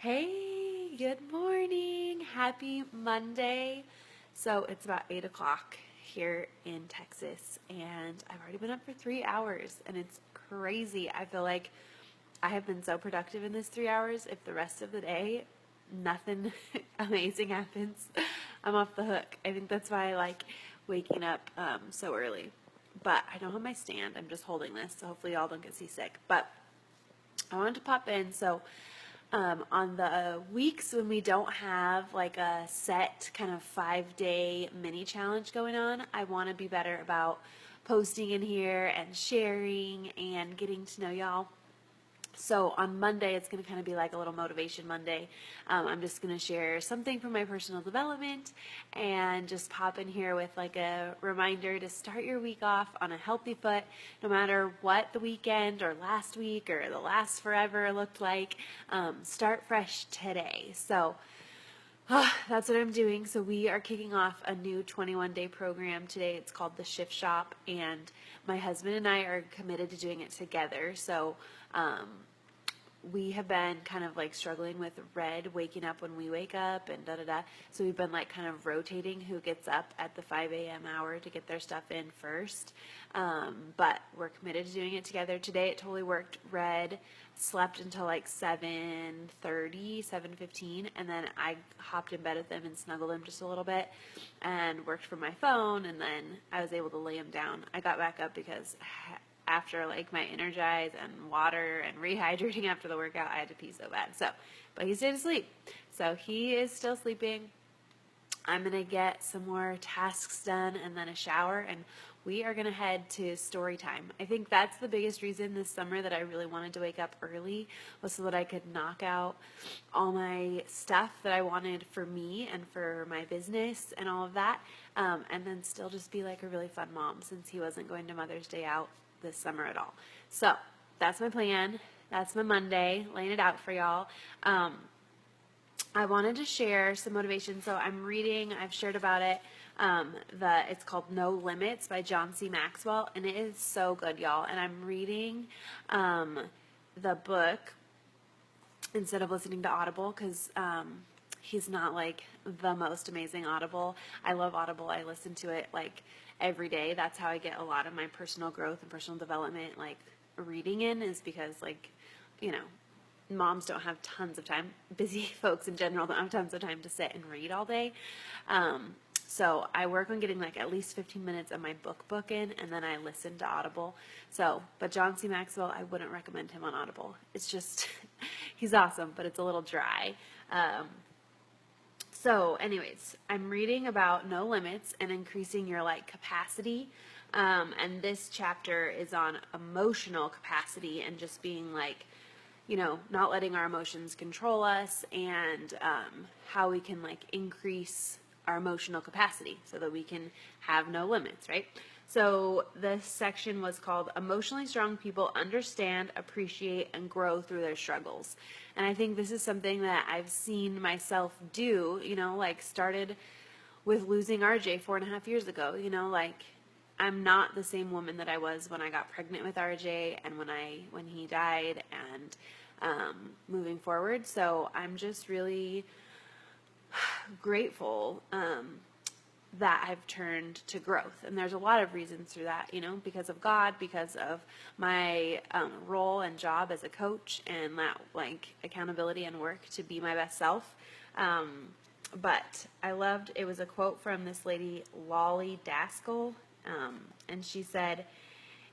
Hey, good morning. Happy Monday. So it's about 8 o'clock here in Texas, and I've already been up for 3 hours, and it's crazy. I feel like I have been so productive in this 3 hours. If the rest of the day, nothing amazing happens, I'm off the hook. I think that's why I like waking up so early. But I don't have my stand. I'm just holding this, so hopefully y'all don't get seasick. But I wanted to pop in. So on the weeks when we don't have like a set kind of 5-day mini challenge going on, I want to be better about posting in here and sharing and getting to know y'all. So on Monday, it's going to kind of be like a little motivation Monday. I'm just going to share something from my personal development and just pop in here with like a reminder to start your week off on a healthy foot, no matter what the weekend or last week or the last forever looked like. Start fresh today. So that's what I'm doing. So we are kicking off a new 21-day program today. It's called the Shift Shop, and my husband and I are committed to doing it together. So we have been kind of like struggling with Red waking up when we wake up and da-da-da. So we've been like kind of rotating who gets up at the 5 a.m. hour to get their stuff in first. But we're committed to doing it together. Today it totally worked. Red slept until like 7:30, 7:15, and then I hopped in bed with him and snuggled him just a little bit and worked from my phone, and then I was able to lay him down. I got back up because after like my Energize and water and rehydrating after the workout, I had to pee so bad. So, but he stayed asleep. So he is still sleeping. I'm going to get some more tasks done and then a shower, and we are going to head to story time. I think that's the biggest reason this summer that I really wanted to wake up early, was so that I could knock out all my stuff that I wanted for me and for my business and all of that, and then still just be like a really fun mom, since he wasn't going to Mother's Day out this summer at all. So that's my plan. That's my Monday, laying it out for y'all. I wanted to share some motivation. So I'm reading, I've shared about it. It's called No Limits by John C. Maxwell, and it is so good, y'all. And I'm reading the book instead of listening to Audible, because he's not like the most amazing Audible. I love Audible. I listen to it like every day. That's how I get a lot of my personal growth and personal development, like reading in, is because like, you know, moms don't have tons of time. Busy folks in general don't have tons of time to sit and read all day. So I work on getting like at least 15 minutes of my book in, and then I listen to Audible. So, but John C. Maxwell, I wouldn't recommend him on Audible. It's just, he's awesome, but it's a little dry. So anyways, I'm reading about no limits and increasing your like capacity. And this chapter is on emotional capacity and just being like, you know, not letting our emotions control us, and how we can like increase our emotional capacity so that we can have no limits, right? So this section was called Emotionally Strong People Understand, Appreciate, and Grow Through Their Struggles. And I think this is something that I've seen myself do, you know, like started with losing RJ 4.5 years ago, you know, like I'm not the same woman that I was when I got pregnant with RJ and when he died, and moving forward. So I'm just really grateful that I've turned to growth. And there's a lot of reasons through that, you know, because of God, because of my role and job as a coach, and that like accountability and work to be my best self. But I loved, it was a quote from this lady, Lolly Daskell, and she said,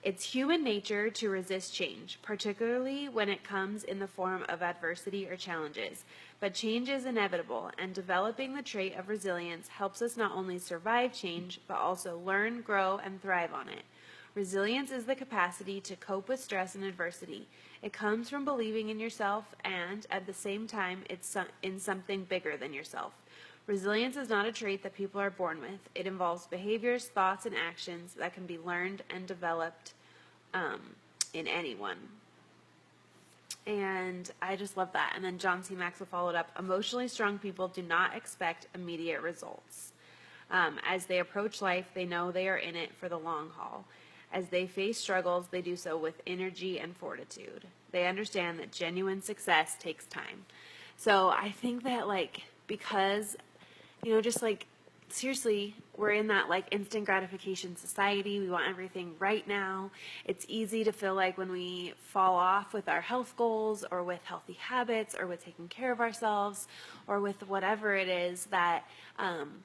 "It's human nature to resist change, particularly when it comes in the form of adversity or challenges. But change is inevitable, and developing the trait of resilience helps us not only survive change, but also learn, grow, and thrive on it. Resilience is the capacity to cope with stress and adversity. It comes from believing in yourself and, at the same time, it's in something bigger than yourself. Resilience is not a trait that people are born with. It involves behaviors, thoughts, and actions that can be learned and developed in anyone." And I just love that. And then John C. Maxwell followed up, "Emotionally strong people do not expect immediate results. As they approach life, they know they are in it for the long haul. As they face struggles, they do so with energy and fortitude. They understand that genuine success takes time. So I think that like, because, just like, seriously, we're in that like instant gratification society. We want everything right now. It's easy to feel like when we fall off with our health goals or with healthy habits or with taking care of ourselves or with whatever it is that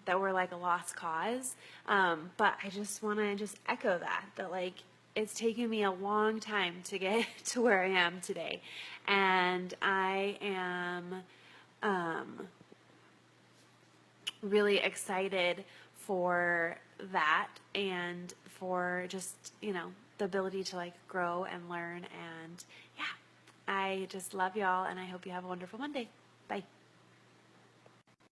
that we're like a lost cause. But I just want to just echo that like it's taken me a long time to get to where I am today, and I am really excited for that and for just, the ability to like grow and learn. And yeah, I just love y'all, and I hope you have a wonderful Monday. Bye.